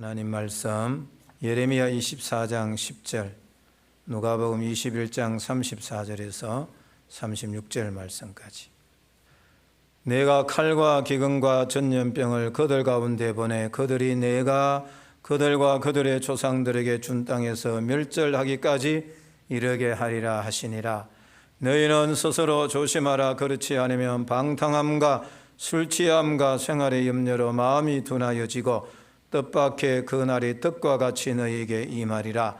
하나님 말씀 예레미야 24장 10절, 누가복음 21장 34절에서 36절 말씀까지. 내가 칼과 기근과 전염병을 그들 가운데 보내 그들이 내가 그들과 그들의 조상들에게 준 땅에서 멸절하기까지 이르게 하리라 하시니라. 너희는 스스로 조심하라. 그렇지 않으면 방탕함과 술 취함과 생활의 염려로 마음이 둔하여지고 뜻밖의 그 날이 뜻과 같이 너희에게 임하리라.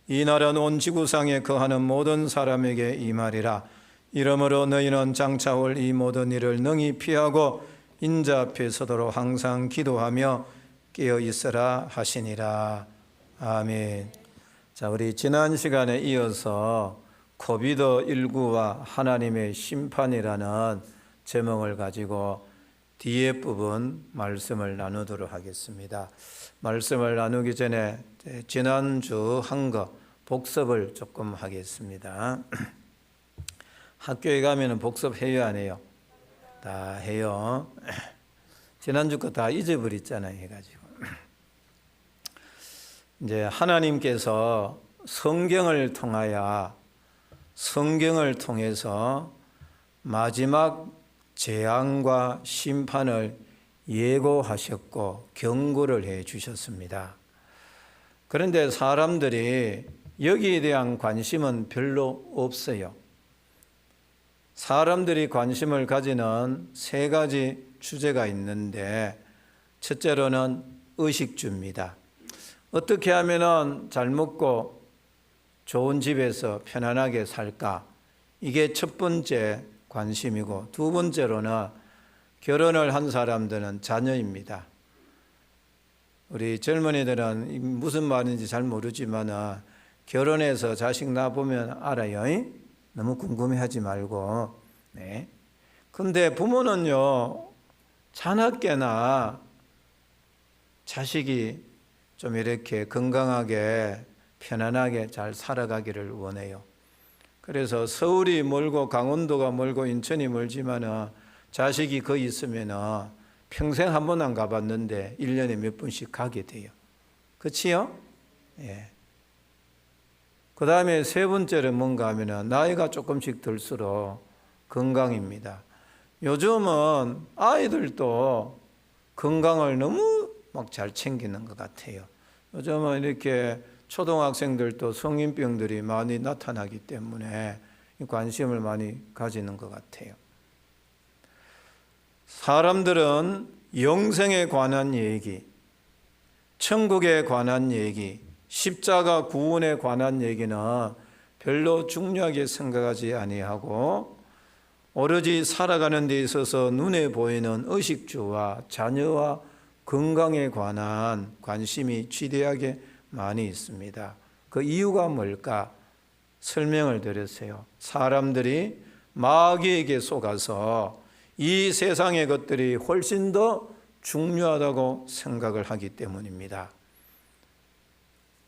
이 날은 온 지구상에 거하는 모든 사람에게 임하리라. 이러므로 너희는 장차 올 이 모든 일을 능히 피하고 인자 앞에 서도록 항상 기도하며 깨어 있으라 하시니라. 아멘. 자, 우리 지난 시간에 이어서 코비드19와 하나님의 심판이라는 제목을 가지고 뒤에 부분 말씀을 나누도록 하겠습니다. 말씀을 나누기 전에 지난주 한 거 복습을 조금 하겠습니다. 학교에 가면 복습해요, 안 해요? 다 해요. 지난주 거 다 잊어버렸잖아요, 해가지고. 이제 하나님께서 성경을 통해서 마지막 재앙과 심판을 예고하셨고 경고를 해 주셨습니다. 그런데 사람들이 여기에 대한 관심은 별로 없어요. 사람들이 관심을 가지는 세 가지 주제가 있는데, 첫째로는 의식주입니다. 어떻게 하면 잘 먹고 좋은 집에서 편안하게 살까? 이게 첫 번째 관심이고, 두 번째로는 결혼을 한 사람들은 자녀입니다. 우리 젊은이들은 무슨 말인지 잘 모르지만 결혼해서 자식 낳아보면 알아요. 너무 궁금해하지 말고. 네. 근데 부모는요, 자나깨나 자식이 좀 이렇게 건강하게 편안하게 잘 살아가기를 원해요. 그래서 서울이 멀고 강원도가 멀고 인천이 멀지만 자식이 거기 있으면 평생 한 번 안 가봤는데 1년에 몇 번씩 가게 돼요. 그치요? 예. 그 다음에 세 번째는 뭔가 하면 나이가 조금씩 들수록 건강입니다. 요즘은 아이들도 건강을 너무 막 잘 챙기는 것 같아요. 요즘은 이렇게 초등학생들도 성인병들이 많이 나타나기 때문에 관심을 많이 가지는 것 같아요. 사람들은 영생에 관한 얘기, 천국에 관한 얘기, 십자가 구원에 관한 얘기는 별로 중요하게 생각하지 아니하고 오로지 살아가는 데 있어서 눈에 보이는 의식주와 자녀와 건강에 관한 관심이 지대하게 많이 있습니다. 그 이유가 뭘까? 설명을 드렸어요. 사람들이 마귀에게 속아서 이 세상의 것들이 훨씬 더 중요하다고 생각을 하기 때문입니다.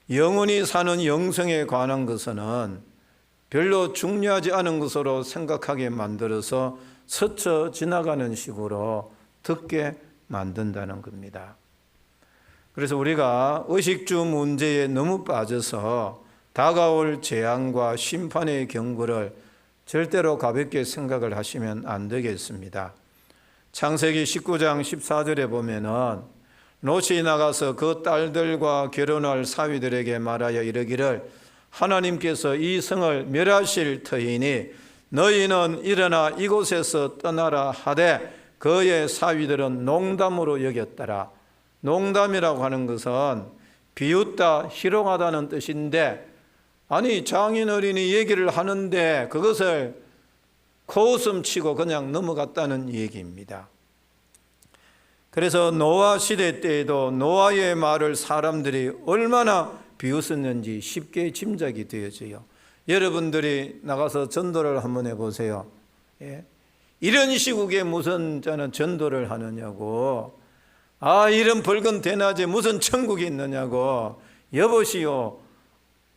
영원히 사는 영생에 관한 것은 별로 중요하지 않은 것으로 생각하게 만들어서 스쳐 지나가는 식으로 듣게 만든다는 겁니다. 그래서 우리가 의식주 문제에 너무 빠져서 다가올 재앙과 심판의 경고를 절대로 가볍게 생각을 하시면 안 되겠습니다. 창세기 19장 14절에 보면은 롯이 나가서 그 딸들과 결혼할 사위들에게 말하여 이르기를 하나님께서 이 성을 멸하실 터이니 너희는 일어나 이곳에서 떠나라 하되 그의 사위들은 농담으로 여겼더라. 농담이라고 하는 것은 비웃다, 희롱하다는 뜻인데, 아니 장인어른이 얘기를 하는데 그것을 코웃음 치고 그냥 넘어갔다는 얘기입니다. 그래서 노아 시대 때에도 노아의 말을 사람들이 얼마나 비웃었는지 쉽게 짐작이 되어져요. 여러분들이 나가서 전도를 한번 해보세요. 예? 이런 시국에 무슨 저는 전도를 하느냐고, 이런 붉은 대낮에 무슨 천국이 있느냐고, 여보시오,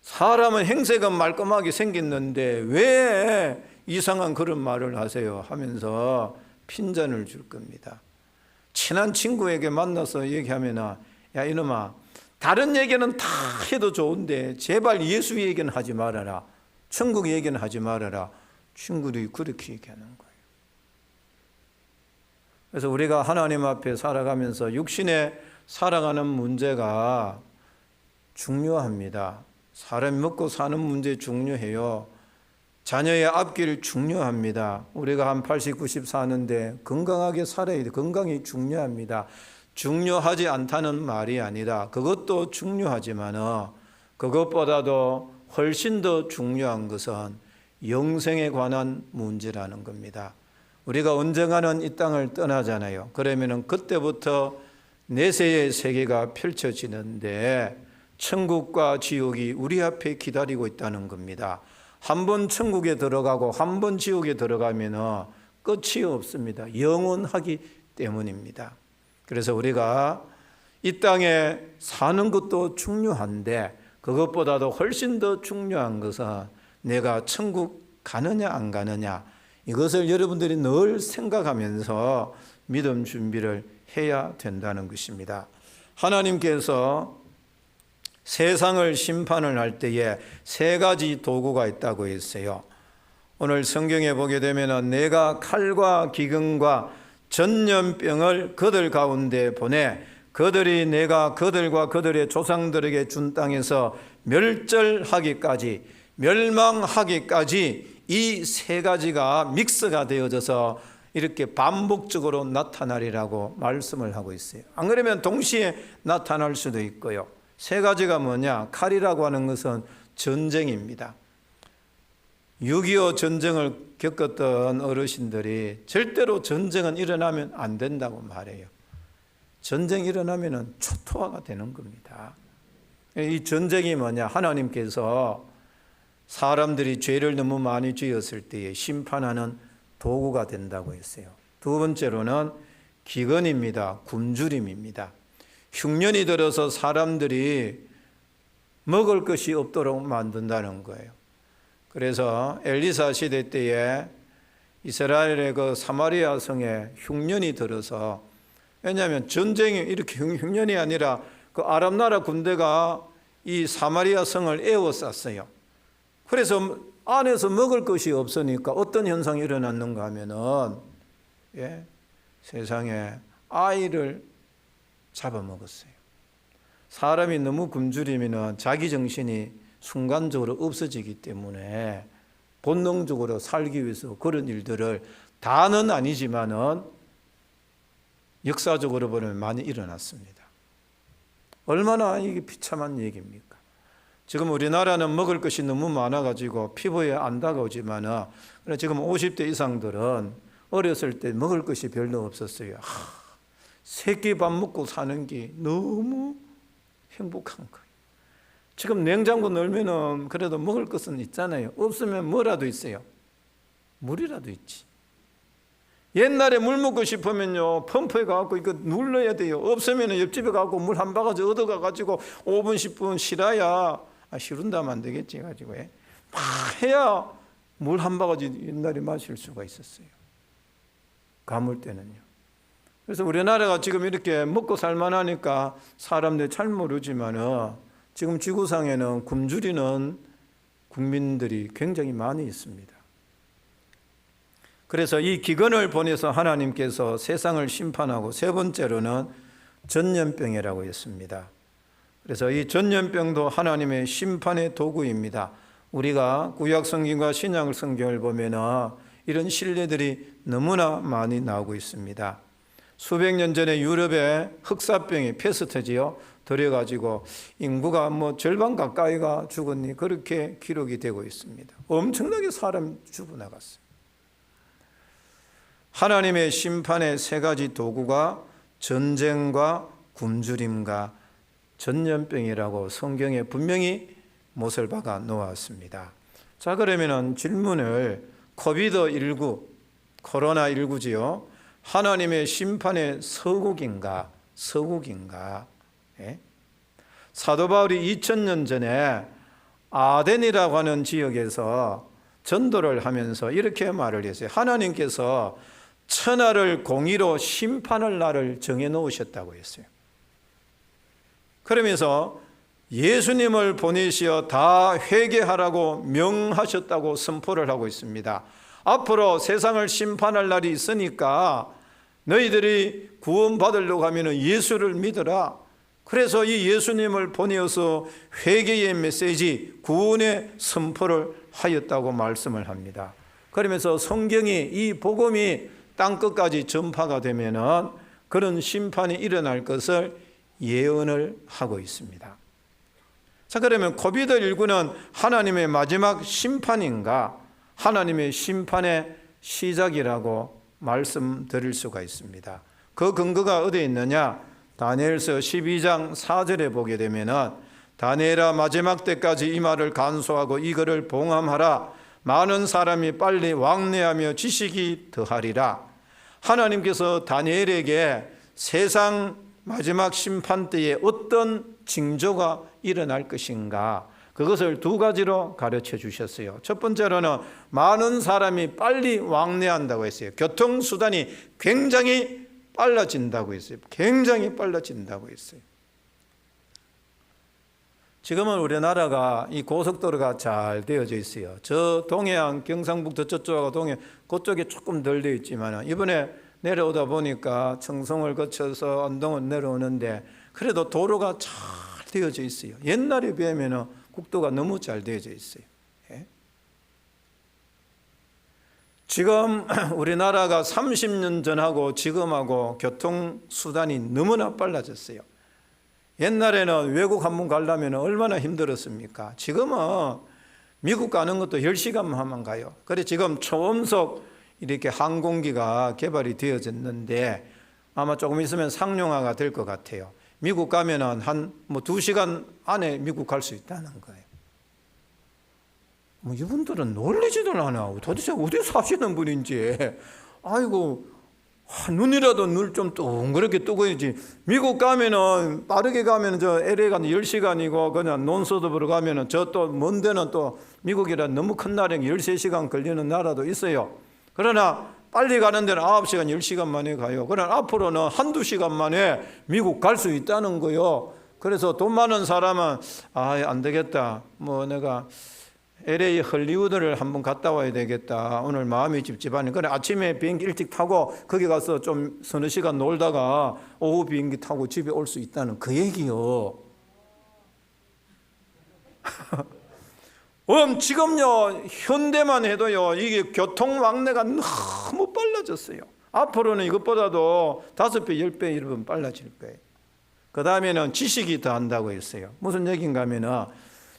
사람은 행색은 말끔하게 생겼는데 왜 이상한 그런 말을 하세요 하면서 핀잔을 줄 겁니다. 친한 친구에게 만나서 얘기하면 야 이놈아, 다른 얘기는 다 해도 좋은데 제발 예수 얘기는 하지 말아라, 천국 얘기는 하지 말아라. 친구들이 그렇게 얘기하는 거예요. 그래서 우리가 하나님 앞에 살아가면서 육신에 살아가는 문제가 중요합니다. 사람이 먹고 사는 문제 중요해요. 자녀의 앞길 중요합니다. 우리가 한 80, 90 사는데 건강하게 살아야 돼. 건강이 중요합니다. 중요하지 않다는 말이 아니라 그것도 중요하지만 그것보다도 훨씬 더 중요한 것은 영생에 관한 문제라는 겁니다. 우리가 언젠가는 이 땅을 떠나잖아요. 그러면 그때부터 내세의 세계가 펼쳐지는데 천국과 지옥이 우리 앞에 기다리고 있다는 겁니다. 한 번 천국에 들어가고 한 번 지옥에 들어가면 끝이 없습니다. 영원하기 때문입니다. 그래서 우리가 이 땅에 사는 것도 중요한데 그것보다도 훨씬 더 중요한 것은 내가 천국 가느냐 안 가느냐, 이것을 여러분들이 늘 생각하면서 믿음 준비를 해야 된다는 것입니다. 하나님께서 세상을 심판을 할 때에 세 가지 도구가 있다고 했어요. 오늘 성경에 보게 되면 내가 칼과 기근과 전염병을 그들 가운데 보내 그들이 내가 그들과 그들의 조상들에게 준 땅에서 멸절하기까지, 멸망하기까지 이 세 가지가 믹스가 되어져서 이렇게 반복적으로 나타나리라고 말씀을 하고 있어요. 안 그러면 동시에 나타날 수도 있고요. 세 가지가 뭐냐? 칼이라고 하는 것은 전쟁입니다. 6.25 전쟁을 겪었던 어르신들이 절대로 전쟁은 일어나면 안 된다고 말해요. 전쟁이 일어나면 초토화가 되는 겁니다. 이 전쟁이 뭐냐? 하나님께서 사람들이 죄를 너무 많이 지었을 때에 심판하는 도구가 된다고 했어요. 두 번째로는 기근입니다. 굶주림입니다. 흉년이 들어서 사람들이 먹을 것이 없도록 만든다는 거예요. 그래서 엘리사 시대 때에 이스라엘의 그 사마리아 성에 흉년이 들어서, 왜냐하면 전쟁이 이렇게 흉년이 아니라 그 아람 나라 군대가 이 사마리아 성을 에워쌌어요. 그래서 안에서 먹을 것이 없으니까 어떤 현상이 일어났는가 하면은 세상에 아이를 잡아먹었어요. 사람이 너무 굶주리면 자기 정신이 순간적으로 없어지기 때문에 본능적으로 살기 위해서 그런 일들을 다는 아니지만은 역사적으로 보면 많이 일어났습니다. 얼마나 이게 비참한 얘기입니까? 지금 우리나라는 먹을 것이 너무 많아가지고 피부에 안 다가오지만은 지금 50대 이상들은 어렸을 때 먹을 것이 별로 없었어요. 새끼 밥 먹고 사는 게 너무 행복한 거예요. 지금 냉장고 넣으면은 그래도 먹을 것은 있잖아요. 없으면 뭐라도 있어요. 물이라도 있지. 옛날에 물 먹고 싶으면요, 펌프에 가갖고 이거 눌러야 돼요. 없으면 옆집에 가고 물 한 바가지 얻어가가지고 5분, 10분 실어야, 실은다면 안 되겠지. 가지고 막 해야 물 한 바가지 옛날에 마실 수가 있었어요. 가물 때는요. 그래서 우리나라가 지금 이렇게 먹고 살만하니까 사람들이 잘 모르지만은 지금 지구상에는 굶주리는 국민들이 굉장히 많이 있습니다. 그래서 이 기근을 보내서 하나님께서 세상을 심판하고, 세 번째로는 전염병이라고 했습니다. 그래서 이 전염병도 하나님의 심판의 도구입니다. 우리가 구약 성경과 신약 성경을 보면은 이런 신뢰들이 너무나 많이 나오고 있습니다. 수백 년 전에 유럽에 흑사병이 패스트지요. 들여가지고 인구가 절반 가까이가 죽었니 그렇게 기록이 되고 있습니다. 엄청나게 사람 죽어나갔어요. 하나님의 심판의 세 가지 도구가 전쟁과 굶주림과 전염병이라고 성경에 분명히 못을 박아 놓았습니다. 자, 그러면 질문을, 코비드19, 코로나19지요. 하나님의 심판의 서국인가? 사도 바울이 2000년 전에 아덴이라고 하는 지역에서 전도를 하면서 이렇게 말을 했어요. 하나님께서 천하를 공의로 심판할 날을 정해 놓으셨다고 했어요. 그러면서 예수님을 보내시어 다 회개하라고 명하셨다고 선포를 하고 있습니다. 앞으로 세상을 심판할 날이 있으니까 너희들이 구원받으려고 하면 예수를 믿어라. 그래서 이 예수님을 보내어서 회개의 메시지, 구원의 선포를 하였다고 말씀을 합니다. 그러면서 성경이, 이 복음이 땅끝까지 전파가 되면은 그런 심판이 일어날 것을 예언을 하고 있습니다. 자, 그러면 코비드19는 하나님의 마지막 심판인가? 하나님의 심판의 시작이라고 말씀드릴 수가 있습니다. 그 근거가 어디에 있느냐? 다니엘서 12장 4절에 보게 되면은 다니엘아, 마지막 때까지 이 말을 간수하고 이거를 봉함하라. 많은 사람이 빨리 왕래하며 지식이 더하리라. 하나님께서 다니엘에게 세상 마지막 심판 때에 어떤 징조가 일어날 것인가, 그것을 두 가지로 가르쳐 주셨어요. 첫 번째로는 많은 사람이 빨리 왕래한다고 했어요. 교통수단이 굉장히 빨라진다고 했어요. 굉장히 빨라진다고 했어요. 지금은 우리나라가 이 고속도로가 잘 되어져 있어요. 저 동해안, 경상북도 저쪽하고 동해, 그쪽에 조금 덜 되어 있지만 이번에 내려오다 보니까 청송을 거쳐서 안동을 내려오는데 그래도 도로가 잘 되어져 있어요. 옛날에 비하면 국도가 너무 잘 되어져 있어요. 예? 지금 우리나라가 30년 전하고 지금하고 교통수단이 너무나 빨라졌어요. 옛날에는 외국 한번 가려면 얼마나 힘들었습니까? 지금은 미국 가는 것도 10시간만 하면 가요. 그래 지금 초음속 이렇게 항공기가 개발이 되어졌는데 아마 조금 있으면 상용화가 될 것 같아요. 미국 가면은 한 2시간 안에 미국 갈 수 있다는 거예요. 이분들은 놀리지도 않아. 도대체 어디 사시는 분인지. 아이고, 눈이라도 눈 좀 둥그렇게 뜨고야지. 미국 가면은 빠르게 가면은 저 LA 가는 10시간이고 그냥 논서드브로 가면은 저 또 먼 데는 또 미국이라 너무 큰 나라에 13시간 걸리는 나라도 있어요. 그러나 빨리 가는 데는 9시간, 10시간 만에 가요. 그러나 앞으로는 한두 시간 만에 미국 갈 수 있다는 거요. 그래서 돈 많은 사람은 안 되겠다. 내가 LA 헐리우드를 한번 갔다 와야 되겠다. 오늘 마음이 찝찝하니. 그래 아침에 비행기 일찍 타고 거기 가서 좀 서너 시간 놀다가 오후 비행기 타고 집에 올 수 있다는 그 얘기요. 지금요 현대만 해도요 이게 교통 왕래가 너무 빨라졌어요. 앞으로는 이것보다도 5배, 10배 이런 빨라질 거예요. 그 다음에는 지식이 더한다고 했어요. 무슨 얘기인가 하면은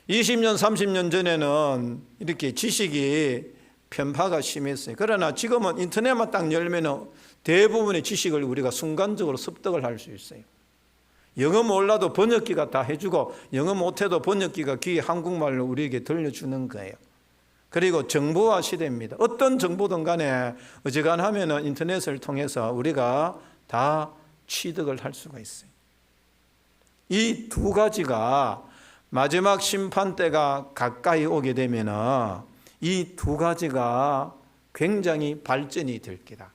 20년, 30년 전에는 이렇게 지식이 편파가 심했어요. 그러나 지금은 인터넷만 딱 열면은 대부분의 지식을 우리가 순간적으로 습득을 할 수 있어요. 영어 몰라도 번역기가 다 해주고 영어 못해도 번역기가 귀에 한국말로 우리에게 들려주는 거예요. 그리고 정보화 시대입니다. 어떤 정보든 간에 어지간하면 인터넷을 통해서 우리가 다 취득을 할 수가 있어요. 이 두 가지가 마지막 심판 때가 가까이 오게 되면 이 두 가지가 굉장히 발전이 될 거다.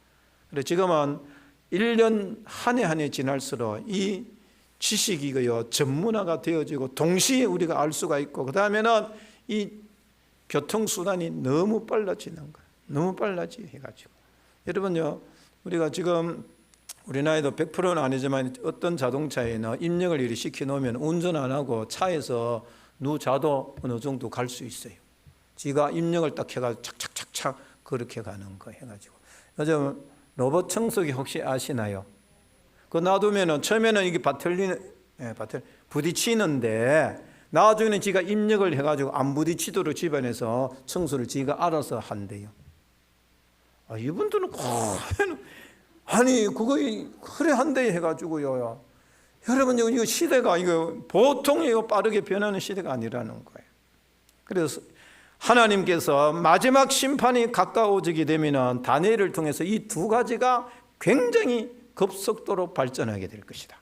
그래서 지금은 1년 한 해 한 해 지날수록 이 지식이고요 전문화가 되어지고 동시에 우리가 알 수가 있고 그 다음에는 이 교통수단이 너무 빨라지는 거예요. 너무 빨라지 해가지고 여러분요 우리가 지금 우리 나이도 100%는 아니지만 어떤 자동차에는 입력을 이렇게 시켜놓으면 운전 안 하고 차에서 누자도 어느 정도 갈 수 있어요. 지가 입력을 딱 해가지고 착착착착 그렇게 가는 거 해가지고 요즘 로봇 청소기 혹시 아시나요? 그 놔두면은 처음에는 이게 바틀리는 부딪히는데 나중에는 지가 입력을 해가지고 안 부딪히도록 집안에서 청소를 지가 알아서 한대요. 이분들은 아니 그거 그래 한대 해가지고요. 여러분 이거 시대가 이거 보통 이거 빠르게 변하는 시대가 아니라는 거예요. 그래서 하나님께서 마지막 심판이 가까워지게 되면은 다니엘을 통해서 이 두 가지가 굉장히 급속도로 발전하게 될 것이다.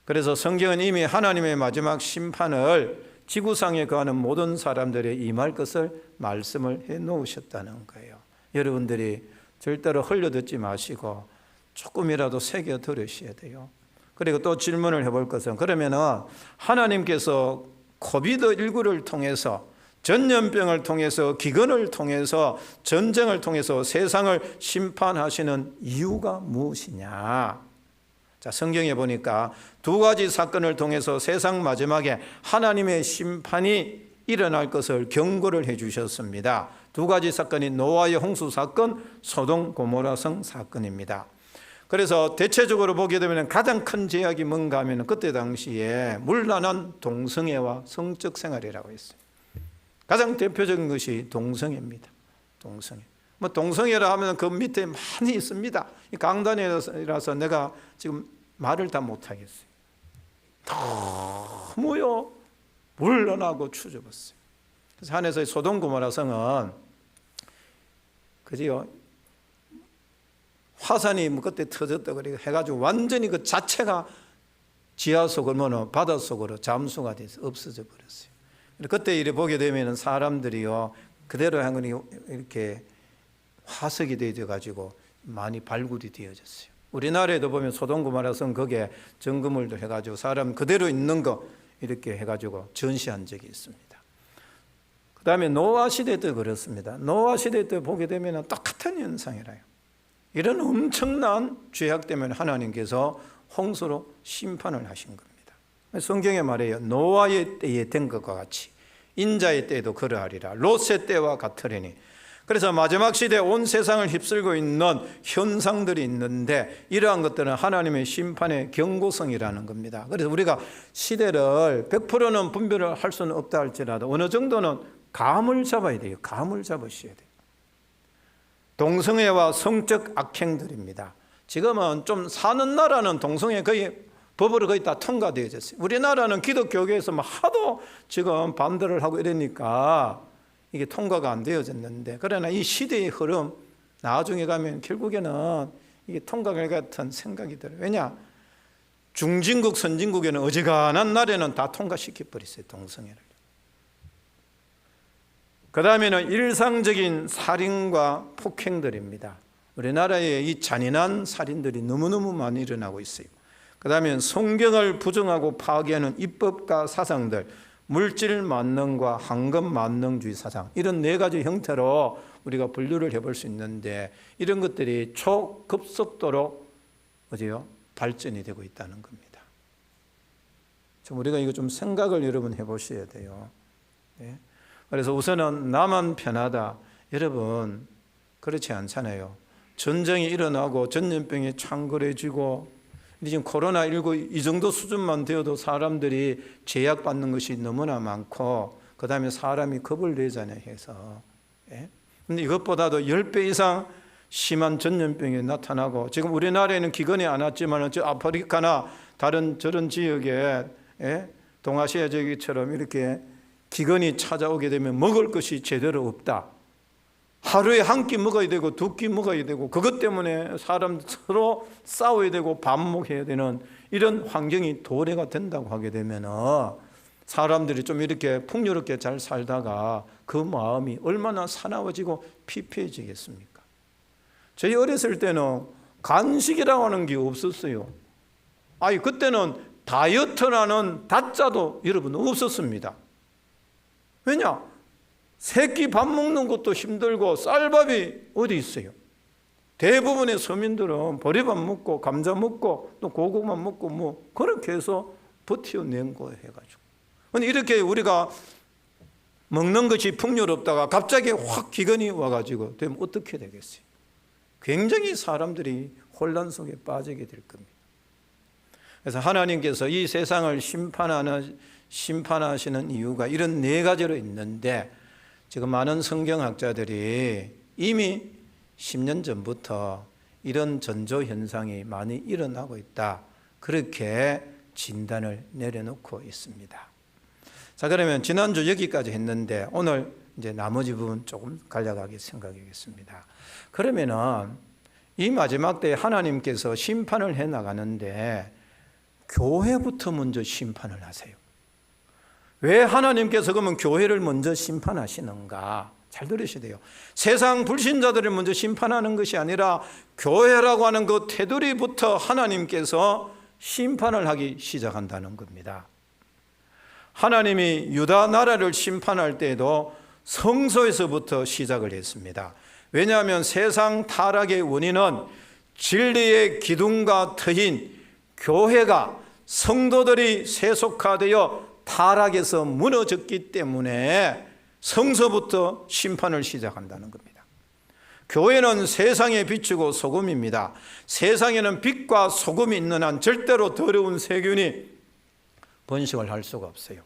그래서 성경은 이미 하나님의 마지막 심판을 지구상에 거하는 모든 사람들에 임할 것을 말씀을 해 놓으셨다는 거예요. 여러분들이 절대로 흘려듣지 마시고 조금이라도 새겨 들으셔야 돼요. 그리고 또 질문을 해볼 것은, 그러면은 하나님께서 코비드19를 통해서, 전염병을 통해서, 기근을 통해서, 전쟁을 통해서 세상을 심판하시는 이유가 무엇이냐? 자, 성경에 보니까 두 가지 사건을 통해서 세상 마지막에 하나님의 심판이 일어날 것을 경고를 해 주셨습니다. 두 가지 사건이 노아의 홍수 사건, 소돔 고모라성 사건입니다. 그래서 대체적으로 보게 되면 가장 큰 제약이 뭔가 하면 그때 당시에 문란한 동성애와 성적 생활이라고 했어요. 가장 대표적인 것이 동성애입니다. 동성애. 뭐 동성애라 하면 그 밑에 많이 있습니다. 이 강단이라서 내가 지금 말을 다 못하겠어요. 너무요 문란하고 추접했어요. 그래서 한해서 소돔 고모라 성은 그지요, 화산이 뭐 그때 터졌다 그래 해가지고 완전히 그 자체가 지하 속으로 바닷속으로 잠수가 돼서 없어져 버렸어요. 그때 이래 보게 되면 사람들이요 그대로 한 거니 이렇게 화석이 되어 가지고 많이 발굴이 되어졌어요. 우리나라에도 보면 소돔 고모라 성 거기에 점검을 해가지고 사람 그대로 있는 거 이렇게 해가지고 전시한 적이 있습니다. 그 다음에 노아 시대 때 그렇습니다. 노아 시대 때 보게 되면 똑같은 현상이라요. 이런 엄청난 죄악 때문에 하나님께서 홍수로 심판을 하신 겁니다. 성경에 말해요. 노아의 때에 된 것과 같이 인자의 때에도 그러하리라. 롯의 때와 같으리니. 그래서 마지막 시대에 온 세상을 휩쓸고 있는 현상들이 있는데 이러한 것들은 하나님의 심판의 경고성이라는 겁니다. 그래서 우리가 시대를 100%는 분별을 할 수는 없다 할지라도 어느 정도는 감을 잡아야 돼요. 감을 잡으셔야 돼요. 동성애와 성적 악행들입니다. 지금은 좀 사는 나라는 동성애 거의 법으로 거의 다 통과되어졌어요. 우리나라는 기독교계에서 하도 지금 반대를 하고 이러니까 이게 통과가 안 되어졌는데, 그러나 이 시대의 흐름 나중에 가면 결국에는 이게 통과될 것 같은 생각이 들어요. 왜냐? 중진국 선진국에는 어지간한 나라에는 다 통과시켜버렸어요. 동성애를. 그 다음에는 일상적인 살인과 폭행들입니다. 우리나라에 이 잔인한 살인들이 너무너무 많이 일어나고 있어요. 그 다음에 성경을 부정하고 파괴하는 입법과 사상들, 물질 만능과 황금 만능주의 사상, 이런 네 가지 형태로 우리가 분류를 해볼 수 있는데 이런 것들이 초급속도로 발전이 되고 있다는 겁니다. 좀 우리가 이거 좀 생각을 여러분 해보셔야 돼요. 네? 그래서 우선은 나만 편하다. 여러분 그렇지 않잖아요. 전쟁이 일어나고 전염병이 창궐해지고 지금 코로나19 이 정도 수준만 되어도 사람들이 제약받는 것이 너무나 많고 그 다음에 사람이 겁을 내잖아요 해서. 그런데 이것보다도 10배 이상 심한 전염병이 나타나고 지금 우리나라에는 기근이 안 왔지만 저 아프리카나 다른 저런 지역에 동아시아 지역처럼 이렇게 기근이 찾아오게 되면 먹을 것이 제대로 없다. 하루에 한 끼 먹어야 되고 두 끼 먹어야 되고 그것 때문에 사람 서로 싸워야 되고 반목해야 되는 이런 환경이 도래가 된다고 하게 되면 사람들이 좀 이렇게 풍요롭게 잘 살다가 그 마음이 얼마나 사나워지고 피폐해지겠습니까? 저희 어렸을 때는 간식이라고 하는 게 없었어요. 아니 그때는 다이어트라는 다자도 여러분 없었습니다. 왜냐? 새끼 밥 먹는 것도 힘들고 쌀밥이 어디 있어요? 대부분의 서민들은 보리밥 먹고 감자 먹고 또 고구마 먹고 뭐 그렇게 해서 버텨낸 거예요 해가지고. 근데 이렇게 우리가 먹는 것이 풍요롭다가 갑자기 확 기근이 와가지고 되면 어떻게 되겠어요? 굉장히 사람들이 혼란 속에 빠지게 될 겁니다. 그래서 하나님께서 이 세상을 심판하시는 이유가 이런 네 가지로 있는데 지금 많은 성경학자들이 이미 10년 전부터 이런 전조 현상이 많이 일어나고 있다. 그렇게 진단을 내려놓고 있습니다. 자, 그러면 지난주 여기까지 했는데 오늘 이제 나머지 부분 조금 간략하게 생각하겠습니다. 그러면은 이 마지막 때에 하나님께서 심판을 해 나가는데 교회부터 먼저 심판을 하세요. 왜 하나님께서 그러면 교회를 먼저 심판하시는가? 잘 들으셔야 돼요. 세상 불신자들을 먼저 심판하는 것이 아니라 교회라고 하는 그 테두리부터 하나님께서 심판을 하기 시작한다는 겁니다. 하나님이 유다 나라를 심판할 때에도 성소에서부터 시작을 했습니다. 왜냐하면 세상 타락의 원인은 진리의 기둥과 터인 교회가, 성도들이 세속화되어 타락에서 무너졌기 때문에 성소부터 심판을 시작한다는 겁니다. 교회는 세상의 빛이고 소금입니다. 세상에는 빛과 소금이 있는 한 절대로 더러운 세균이 번식을 할 수가 없어요.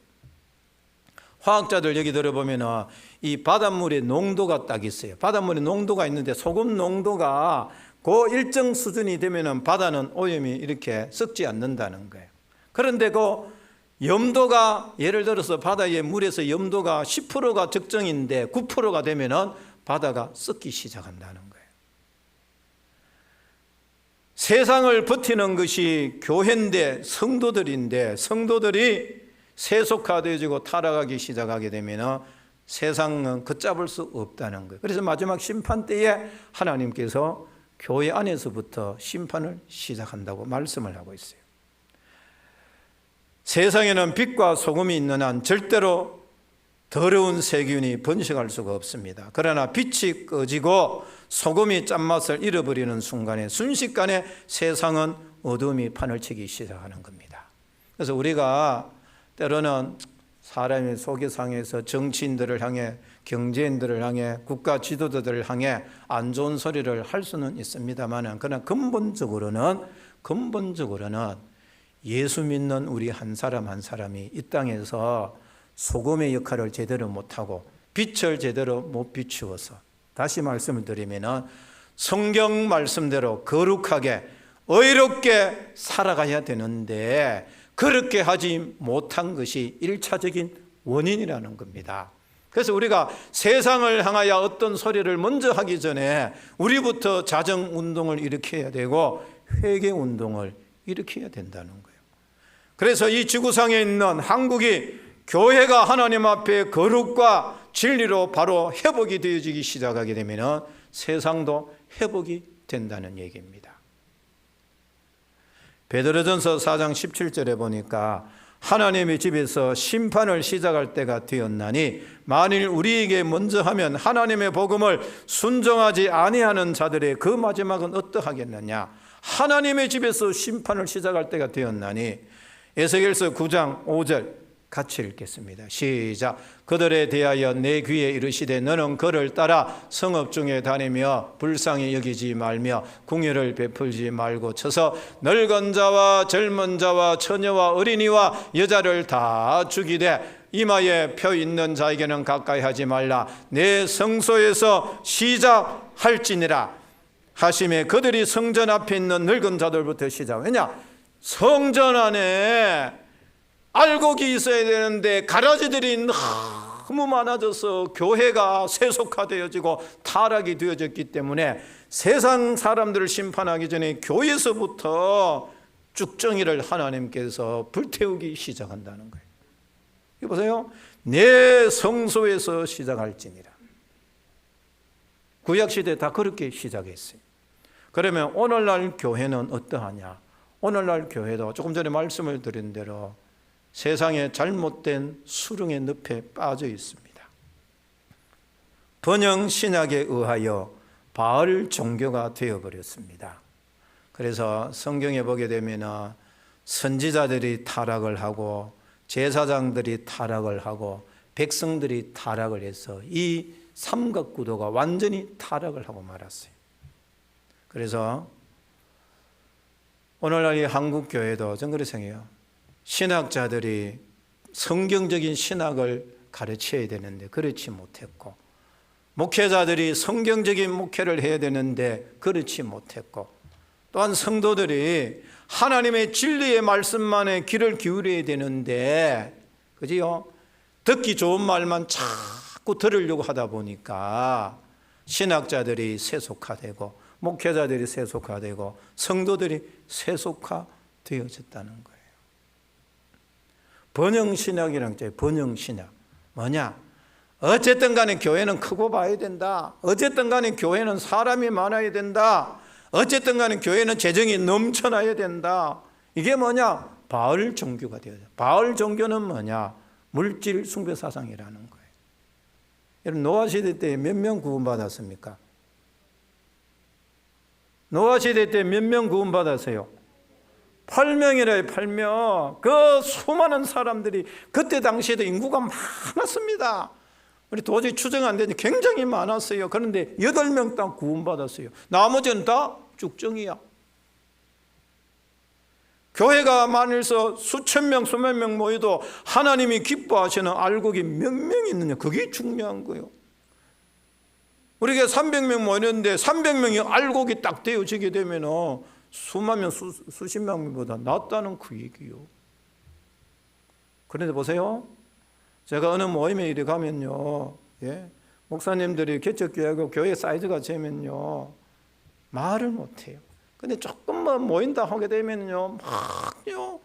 화학자들 얘기 들어보면 이 바닷물의 농도가 딱 있어요. 바닷물의 농도가 있는데 소금 농도가 그 일정 수준이 되면 바다는 오염이 이렇게 썩지 않는다는 거예요. 그런데 그 염도가, 예를 들어서 바다의 물에서 염도가 10%가 적정인데 9%가 되면 바다가 썩기 시작한다는 거예요. 세상을 버티는 것이 교회인데, 성도들인데, 성도들이 세속화되어지고 타락하기 시작하게 되면 세상은 걷잡을 수 없다는 거예요. 그래서 마지막 심판 때에 하나님께서 교회 안에서부터 심판을 시작한다고 말씀을 하고 있어요. 세상에는 빛과 소금이 있는 한 절대로 더러운 세균이 번식할 수가 없습니다. 그러나 빛이 꺼지고 소금이 짠맛을 잃어버리는 순간에 순식간에 세상은 어둠이 판을 치기 시작하는 겁니다. 그래서 우리가 때로는 사람의 속이상에서 정치인들을 향해, 경제인들을 향해, 국가 지도자들을 향해 안 좋은 소리를 할 수는 있습니다만, 그러나 근본적으로는 예수 믿는 우리 한 사람 한 사람이 이 땅에서 소금의 역할을 제대로 못하고 빛을 제대로 못 비추어서, 다시 말씀을 드리면 성경 말씀대로 거룩하게 의롭게 살아가야 되는데 그렇게 하지 못한 것이 1차적인 원인이라는 겁니다. 그래서 우리가 세상을 향하여 어떤 소리를 먼저 하기 전에 우리부터 자정운동을 일으켜야 되고 회개운동을 일으켜야 된다는 거예요. 그래서 이 지구상에 있는 한국이 교회가 하나님 앞에 거룩과 진리로 바로 회복이 되어지기 시작하게 되면 세상도 회복이 된다는 얘기입니다. 베드로전서 4장 17절에 보니까 하나님의 집에서 심판을 시작할 때가 되었나니 만일 우리에게 먼저 하면 하나님의 복음을 순종하지 아니하는 자들의 그 마지막은 어떠하겠느냐. 하나님의 집에서 심판을 시작할 때가 되었나니, 에스겔서 9장 5절 같이 읽겠습니다. 시작. 그들에 대하여 내 귀에 이르시되 너는 그를 따라 성읍 중에 다니며 불쌍히 여기지 말며 궁유를 베풀지 말고 쳐서 늙은 자와 젊은 자와 처녀와 어린이와 여자를 다 죽이되 이마에 표 있는 자에게는 가까이 하지 말라. 내 성소에서 시작할지니라 하심에 그들이 성전 앞에 있는 늙은 자들부터 시작. 왜냐? 성전 안에 알곡이 있어야 되는데 가라지들이 너무 많아져서 교회가 세속화되어지고 타락이 되어졌기 때문에 세상 사람들을 심판하기 전에 교회에서부터 쭉정이를 하나님께서 불태우기 시작한다는 거예요. 이거 보세요. 내 성소에서 시작할지니라. 구약시대 다 그렇게 시작했어요. 그러면 오늘날 교회는 어떠하냐? 오늘날 교회도 조금 전에 말씀을 드린 대로 세상의 잘못된 수렁의 늪에 빠져 있습니다. 번영 신학에 의하여 바알 종교가 되어버렸습니다. 그래서 성경에 보게 되면 선지자들이 타락을 하고 제사장들이 타락을 하고 백성들이 타락을 해서 이 삼각구도가 완전히 타락을 하고 말았어요. 그래서 오늘날 이 한국교회도 전 그렇게 생각해요. 신학자들이 성경적인 신학을 가르쳐야 되는데 그렇지 못했고, 목회자들이 성경적인 목회를 해야 되는데 그렇지 못했고, 또한 성도들이 하나님의 진리의 말씀만에 귀를 기울여야 되는데, 그지요? 듣기 좋은 말만 자꾸 들으려고 하다 보니까 신학자들이 세속화되고 목회자들이 세속화되고 성도들이 세속화되어졌다는 거예요. 번영신학이라는 게 번영신학 뭐냐? 어쨌든 간에 교회는 크고 봐야 된다. 어쨌든 간에 교회는 사람이 많아야 된다. 어쨌든 간에 교회는 재정이 넘쳐나야 된다. 이게 뭐냐? 바알 종교가 되어요. 바알 종교는 뭐냐? 물질 숭배 사상이라는 거예요. 여러분, 노아 시대 때 몇 명 구원받았습니까? 노아 시대 때 몇 명 구원받았어요? 8명이래요. 8명. 그 수많은 사람들이, 그때 당시에도 인구가 많았습니다. 우리 도저히 추정 안 되니 굉장히 많았어요. 그런데 8명 딱 구원받았어요. 나머지는 다 죽정이야. 교회가 만일서 수천 명, 수만 명 모여도 하나님이 기뻐하시는 알곡이 몇 명 있느냐, 그게 중요한 거예요. 우리가 300명 모였는데 300명이 알곡이 딱 되어지게 되면 수만 명, 수십 명보다 낫다는 그 얘기요. 그런데 보세요. 제가 어느 모임에 이래 가면요, 목사님들이 개척교회하고 교회 사이즈가 재면요, 말을 못해요. 근데 조금만 모인다 하게 되면요, 막요,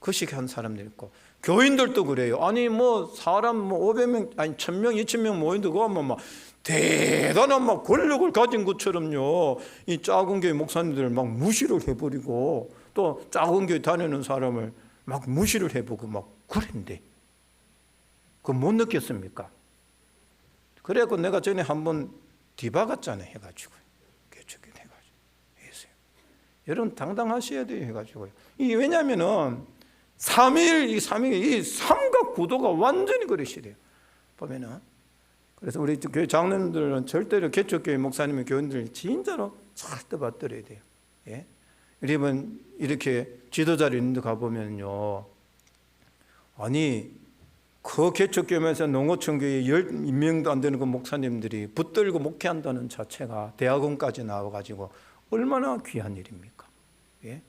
거시기한 사람들 있고, 교인들도 그래요. 아니, 사람 500명, 아니, 1000명, 2000명 모인다 그거 하면 막 대단한 권력을 가진 것처럼요, 이 작은 교회 목사님들을 막 무시를 해버리고, 또 작은 교회 다니는 사람을 막 무시를 해보고 막 그랬는데, 그거 못 느꼈습니까? 그래갖고 내가 전에 한번 뒤박았잖아요, 해가지고. 개척이 해가지고. 했어요. 여러분, 당당하셔야 돼요, 해가지고요. 왜냐면은, 이 삼각 구도가 완전히 그러시래요. 보면은. 그래서 우리 교회 장로님들은 절대로 개척교회 목사님, 교인들 진짜로 잘 떠받들어야 돼요. 예? 여러분, 이렇게 지도자를 있는 데 가보면요. 아니, 그 개척교회에서 농어촌교회 10명도 안 되는 그 목사님들이 붙들고 목회한다는 자체가 대학원까지 나와가지고 얼마나 귀한 일입니까? 예?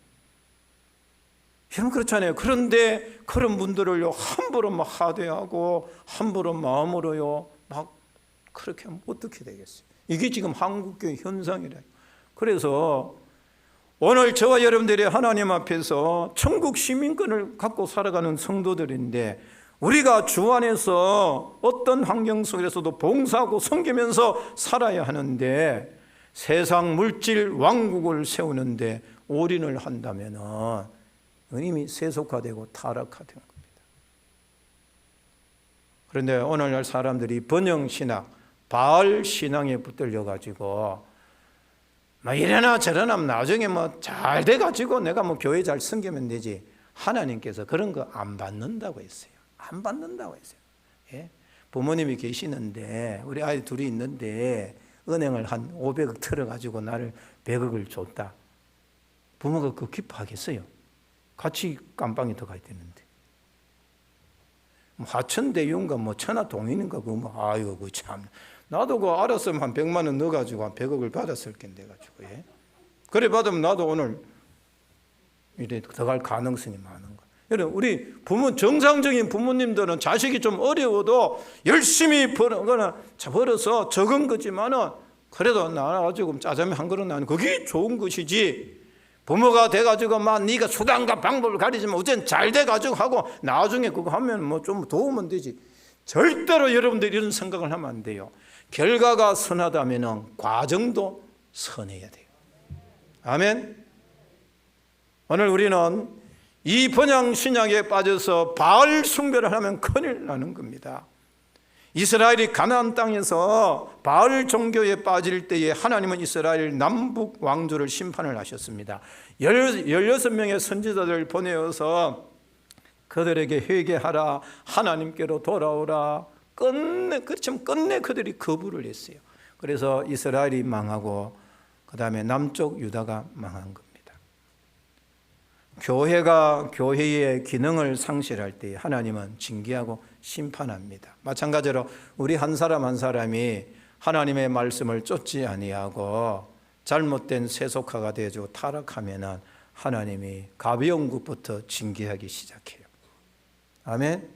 여러분, 그렇잖아요. 그런데 그런 분들을요, 함부로 막 하대하고 함부로 마음으로요, 막 그렇게 하면 어떻게 되겠어요? 이게 지금 한국교회 현상이래요. 그래서 오늘 저와 여러분들이 하나님 앞에서 천국 시민권을 갖고 살아가는 성도들인데, 우리가 주 안에서 어떤 환경 속에서도 봉사하고 섬기면서 살아야 하는데, 세상 물질 왕국을 세우는데 올인을 한다면 이미 세속화되고 타락화된 겁니다. 그런데 오늘날 사람들이 번영신학, 바알 신앙에 붙들려 가지고 이래나 저래나 나중에 잘 돼가지고 내가 교회 잘 섬기면 되지. 하나님께서 그런 거 안 받는다고 했어요. 안 받는다고 했어요. 예? 부모님이 계시는데, 우리 아이 둘이 있는데 은행을 한 500억 틀어가지고 나를 100억을 줬다. 부모가 그거 기뻐하겠어요? 같이 깜빵에 들어가야 되는데. 하천대유인가 천하동인인가 아이고 그 참. 나도 그거 알았으면 한 100만 원 넣어가지고 한 100억을 받았을 텐데 가지고. 예? 그래 받으면 나도 오늘 이래 들어갈 가능성이 많은 거예요. 여러분, 우리 정상적인 부모님들은 자식이 좀 어려워도 열심히 벌어서 적은 거지만은 그래도 나가지고 짜장면 한 그릇 나는 그게 좋은 것이지. 부모가 돼가지고 네가 수단과 방법을 가리지만 어쨌든 잘 돼가지고 하고 나중에 그거 하면 좀 도우면 되지. 절대로 여러분들이 이런 생각을 하면 안 돼요. 결과가 선하다면 과정도 선해야 돼요. 아멘. 오늘 우리는 이 번영 신약에 빠져서 바알 숭배를 하면 큰일 나는 겁니다. 이스라엘이 가나안 땅에서 바알 종교에 빠질 때에 하나님은 이스라엘 남북 왕조를 심판을 하셨습니다. 16명의 선지자들을 보내어서 그들에게 회개하라, 하나님께로 돌아오라. 끝내 그들이 거부를 했어요. 그래서 이스라엘이 망하고 그 다음에 남쪽 유다가 망한 겁니다. 교회가 교회의 기능을 상실할 때 하나님은 징계하고 심판합니다. 마찬가지로 우리 한 사람 한 사람이 하나님의 말씀을 쫓지 아니하고 잘못된 세속화가 되어지고 타락하면 하나님이 가벼운 것부터 징계하기 시작해요. 아멘.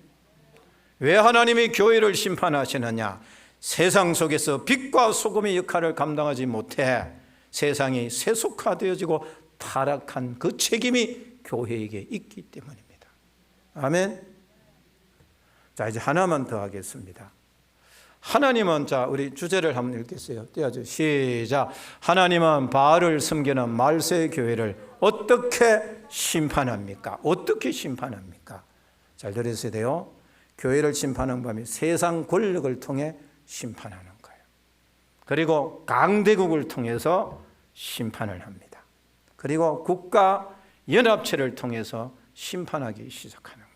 왜 하나님이 교회를 심판하시느냐? 세상 속에서 빛과 소금의 역할을 감당하지 못해 세상이 세속화되어지고 타락한 그 책임이 교회에게 있기 때문입니다. 아멘. 자, 이제 하나만 더 하겠습니다. 하나님은, 자, 우리 주제를 한번 읽겠어요. 띄워줘. 시작. 하나님은 바알을 섬기는 말세 교회를 어떻게 심판합니까? 어떻게 심판합니까? 잘 들으셔야 돼요. 교회를 심판하는 법이 세상 권력을 통해 심판하는 거예요. 그리고 강대국을 통해서 심판을 합니다. 그리고 국가 연합체를 통해서 심판하기 시작하는 거예요.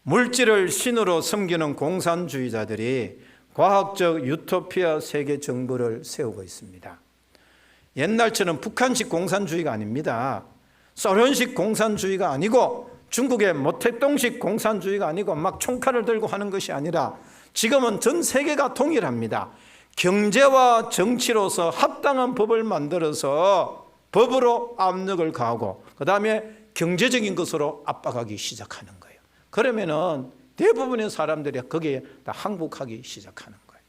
물질을 신으로 섬기는 공산주의자들이 과학적 유토피아 세계 정부를 세우고 있습니다. 옛날처럼 북한식 공산주의가 아닙니다. 소련식 공산주의가 아니고 중국의 모택동식 공산주의가 아니고 막 총칼을 들고 하는 것이 아니라 지금은 전 세계가 동일합니다. 경제와 정치로서 합당한 법을 만들어서 법으로 압력을 가하고 그 다음에 경제적인 것으로 압박하기 시작하는 거예요. 그러면은 대부분의 사람들이 거기에 다 항복하기 시작하는 거예요.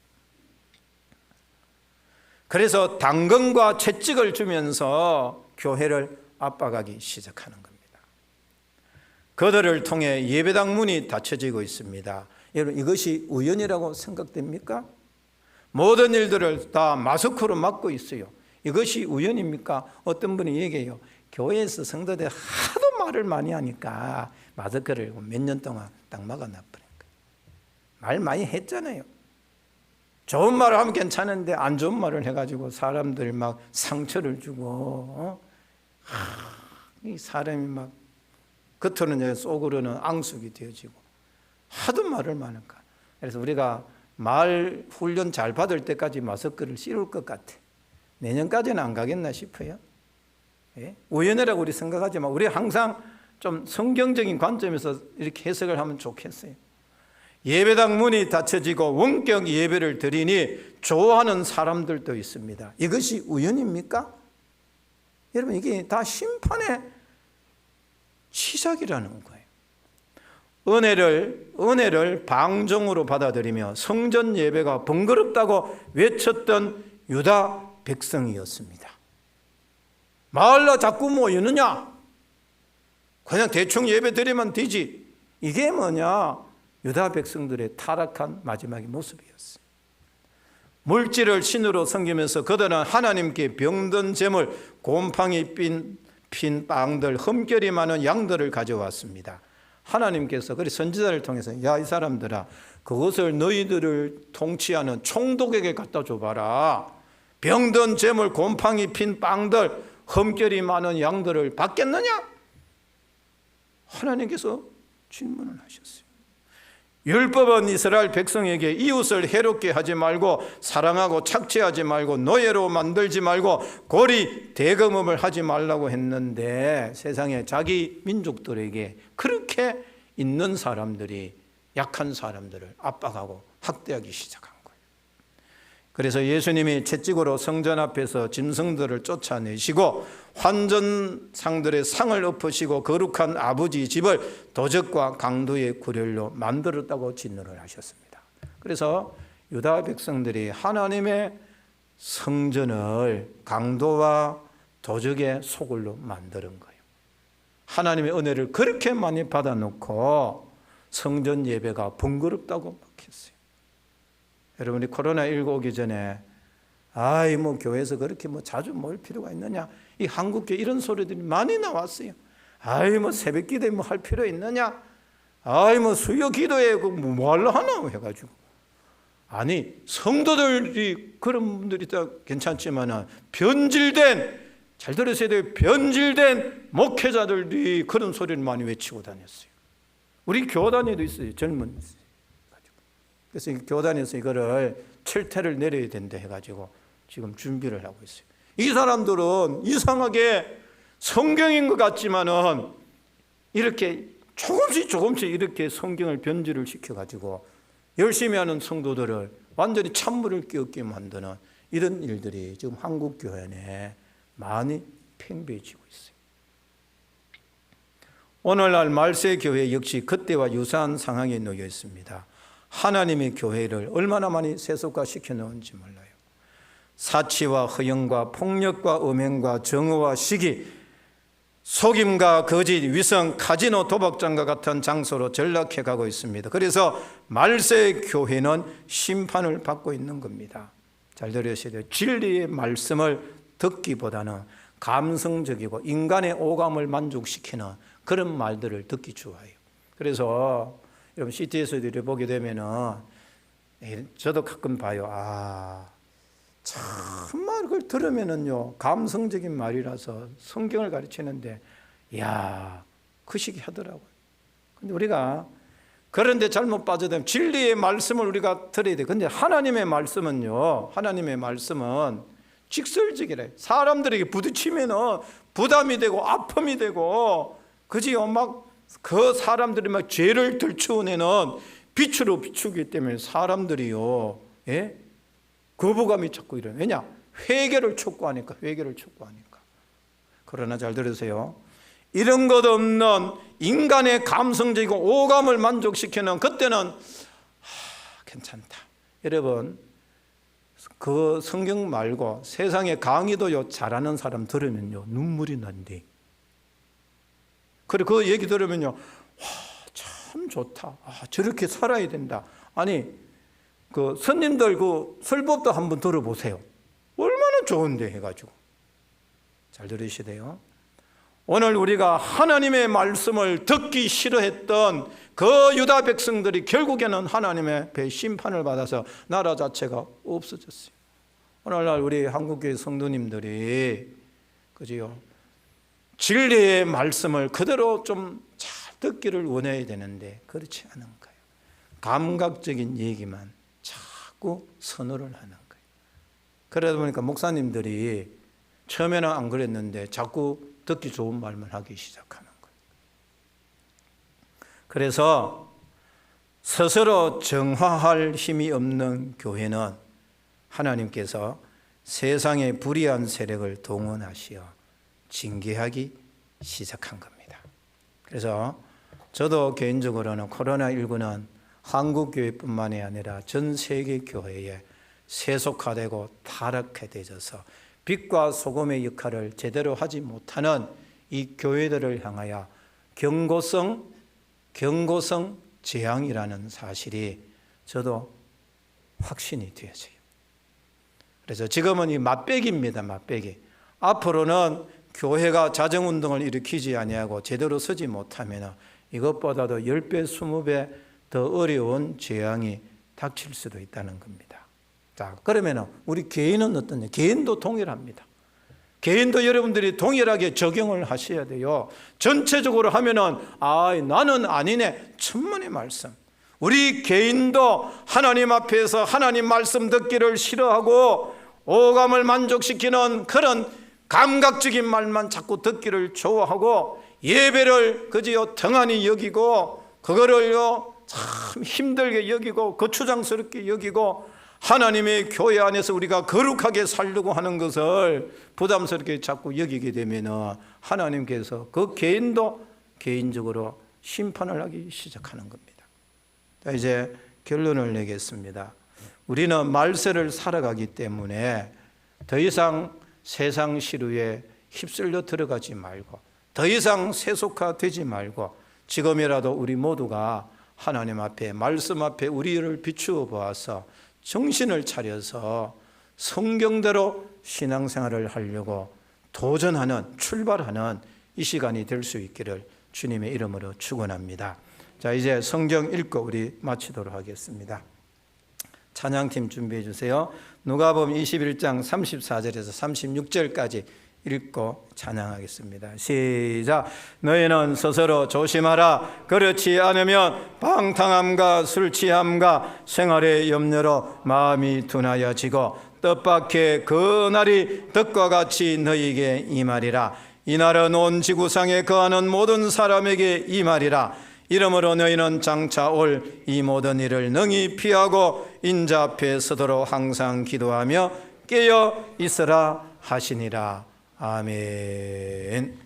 그래서 당근과 채찍을 주면서 교회를 압박하기 시작하는 겁니다. 그들을 통해 예배당 문이 닫혀지고 있습니다. 여러분, 이것이 우연이라고 생각됩니까? 모든 일들을 다 마스크로 막고 있어요. 이것이 우연입니까? 어떤 분이 얘기해요. 교회에서 성도들 하도 말을 많이 하니까 마스크를 몇 년 동안 딱 막아놔버린 거예요. 말 많이 했잖아요. 좋은 말을 하면 괜찮은데 안 좋은 말을 해가지고 사람들 막 상처를 주고, 이 사람이 막 겉으로는 속으로는 앙숙이 되어지고 하도 말을 많으니까. 그래서 우리가 말 훈련 잘 받을 때까지 마스크를 씌울 것 같아. 내년까지는 안 가겠나 싶어요. 예? 우연이라고 우리 생각하지만 우리 항상 좀 성경적인 관점에서 이렇게 해석을 하면 좋겠어요. 예배당 문이 닫혀지고 원격 예배를 드리니 좋아하는 사람들도 있습니다. 이것이 우연입니까? 여러분, 이게 다 심판의 시작이라는 거예요. 은혜를 방종으로 받아들이며 성전 예배가 번거롭다고 외쳤던 유다 백성이었습니다. 말라 자꾸 모이느냐? 그냥 대충 예배 드리면 되지. 이게 뭐냐? 유다 백성들의 타락한 마지막의 모습이었어요. 물질을 신으로 섬기면서 그들은 하나님께 병든 재물, 곰팡이 핀 빵들, 흠결이 많은 양들을 가져왔습니다. 하나님께서 그리 선지자를 통해서 야, 이 사람들아, 그것을 너희들을 통치하는 총독에게 갖다 줘봐라. 병든 재물, 곰팡이 핀 빵들, 흠결이 많은 양들을 받겠느냐? 하나님께서 질문을 하셨어요. 율법은 이스라엘 백성에게 이웃을 해롭게 하지 말고 사랑하고 착취하지 말고 노예로 만들지 말고 고리 대금업을 하지 말라고 했는데 세상에 자기 민족들에게 그렇게 있는 사람들이 약한 사람들을 압박하고 학대하기 시작한 거예요. 그래서 예수님이 채찍으로 성전 앞에서 짐승들을 쫓아내시고 환전상들의 상을 엎으시고 거룩한 아버지 집을 도적과 강도의 굴혈로 만들었다고 진노를 하셨습니다. 그래서 유다 백성들이 하나님의 성전을 강도와 도적의 소굴로 만드는 거예요. 하나님의 은혜를 그렇게 많이 받아놓고 성전 예배가 번거롭다고 막혔어요. 여러분이 코로나19 오기 전에 뭐 교회에서 그렇게 자주 모일 필요가 있느냐, 이 한국교회 이런 소리들이 많이 나왔어요. 뭐 새벽 기도에 할 필요 있느냐, 뭐 수요 기도에 뭐 하려 하나 해가지고. 아니, 성도들이 그런 분들이 다 괜찮지만 변질된, 잘 들으셔야 돼요, 변질된 목회자들이 그런 소리를 많이 외치고 다녔어요. 우리 교단에도 있어요. 젊은 있어요. 그래서 교단에서 이거를 철퇴를 내려야 된다 해가지고 지금 준비를 하고 있어요. 이 사람들은 이상하게 성경인 것 같지만은 이렇게 조금씩 이렇게 성경을 변질을 시켜가지고 열심히 하는 성도들을 완전히 찬물을 끼얹게 만드는 이런 일들이 지금 한국 교회 안에 많이 팽배해지고 있어요. 오늘날 말세 교회 역시 그때와 유사한 상황에 놓여 있습니다. 하나님의 교회를 얼마나 많이 세속화시켜 놓은지 몰라요. 사치와 허영과 폭력과 음행과 정오와 시기, 속임과 거짓, 위선, 카지노, 도박장과 같은 장소로 전락해 가고 있습니다. 그래서 말세 교회는 심판을 받고 있는 겁니다. 잘 들으셔야 돼요. 진리의 말씀을 듣기보다는 감성적이고 인간의 오감을 만족시키는 그런 말들을 듣기 좋아해요. 그래서 여러분 CT에서도 보게 되면은 저도 가끔 봐요. 정말 그걸 들으면은요 감성적인 말이라서 성경을 가르치는데 그 시기 하더라고요. 근데 우리가 그런데 잘못 빠져들면 진리의 말씀을 우리가 들어야 돼. 근데 하나님의 말씀은요, 하나님의 말씀은 직설적이래. 사람들에게 부딪히면은 부담이 되고 아픔이 되고, 그지요? 막 그 사람들이 막 죄를 들추어내는 빛으로 비추기 때문에 사람들이요, 거부감이 자꾸 일어나요. 왜냐? 회개를 촉구하니까, 회개를 촉구하니까. 그러나 잘 들으세요. 이런 것 없는 인간의 감성적이고 오감을 만족시키는 그때는 괜찮다. 여러분, 그 성경 말고 세상에 강의도 잘하는 사람 들으면요 눈물이 난대. 그리고 그 얘기 들으면요 참 좋다. 저렇게 살아야 된다. 아니 그 스님들 그 설법도 한번 들어보세요. 얼마나 좋은데 해가지고. 잘 들으셔야 돼요. 오늘 우리가 하나님의 말씀을 듣기 싫어했던 그 유다 백성들이 결국에는 하나님의 심판을 받아서 나라 자체가 없어졌어요. 오늘날 우리 한국교회 성도님들이 그지요? 진리의 말씀을 그대로 좀 잘 듣기를 원해야 되는데 그렇지 않은 거예요. 감각적인 얘기만 자꾸 선호를 하는 거예요. 그러다 보니까 목사님들이 처음에는 안 그랬는데 자꾸 듣기 좋은 말만 하기 시작하는 거예요. 그래서 스스로 정화할 힘이 없는 교회는 하나님께서 세상의 불의한 세력을 동원하시어 징계하기 시작한 겁니다. 그래서 저도 개인적으로는 코로나19는 한국 교회뿐만이 아니라 전 세계 교회에 세속화되고 타락해져서 빛과 소금의 역할을 제대로 하지 못하는 이 교회들을 향하여 경고성 재앙이라는 사실이 저도 확신이 되어져요. 그래서 지금은 이 맛배기입니다. 맛배기. 앞으로는 교회가 자정운동을 일으키지 아니하고 제대로 서지 못하면 이것보다도 10배, 20배 더 어려운 재앙이 닥칠 수도 있다는 겁니다. 자, 그러면 우리 개인은 어떠냐? 개인도 동일합니다. 개인도 여러분들이 동일하게 적용을 하셔야 돼요. 전체적으로 하면은 나는 아니네. 천만의 말씀. 우리 개인도 하나님 앞에서 하나님 말씀 듣기를 싫어하고 오감을 만족시키는 그런 감각적인 말만 자꾸 듣기를 좋아하고 예배를 그지요 등한히 여기고 그거를요 참 힘들게 여기고 거추장스럽게 여기고 하나님의 교회 안에서 우리가 거룩하게 살려고 하는 것을 부담스럽게 자꾸 여기게 되면 하나님께서 그 개인도 개인적으로 심판을 하기 시작하는 겁니다. 자, 이제 결론을 내겠습니다. 우리는 말세를 살아가기 때문에 더 이상 세상 시루에 휩쓸려 들어가지 말고 더 이상 세속화되지 말고 지금이라도 우리 모두가 하나님 앞에 말씀 앞에 우리를 비추어 보아서 정신을 차려서 성경대로 신앙생활을 하려고 도전하는 출발하는 이 시간이 될 수 있기를 주님의 이름으로 축원합니다. 자, 이제 성경 읽고 우리 마치도록 하겠습니다. 찬양팀 준비해 주세요. 누가복음 21장 34절에서 36절까지 읽고 찬양하겠습니다. 시작. 너희는 스스로 조심하라. 그렇지 않으면 방탕함과 술 취함과 생활의 염려로 마음이 둔하여지고 뜻밖의 그 날이 덕과 같이 너희에게 임하리라. 이 날은 온 지구상에 거하는 모든 사람에게 임하리라. 이러므로 너희는 장차 올 이 모든 일을 능히 피하고 인자 앞에 서도록 항상 기도하며 깨어 있으라 하시니라. 아멘.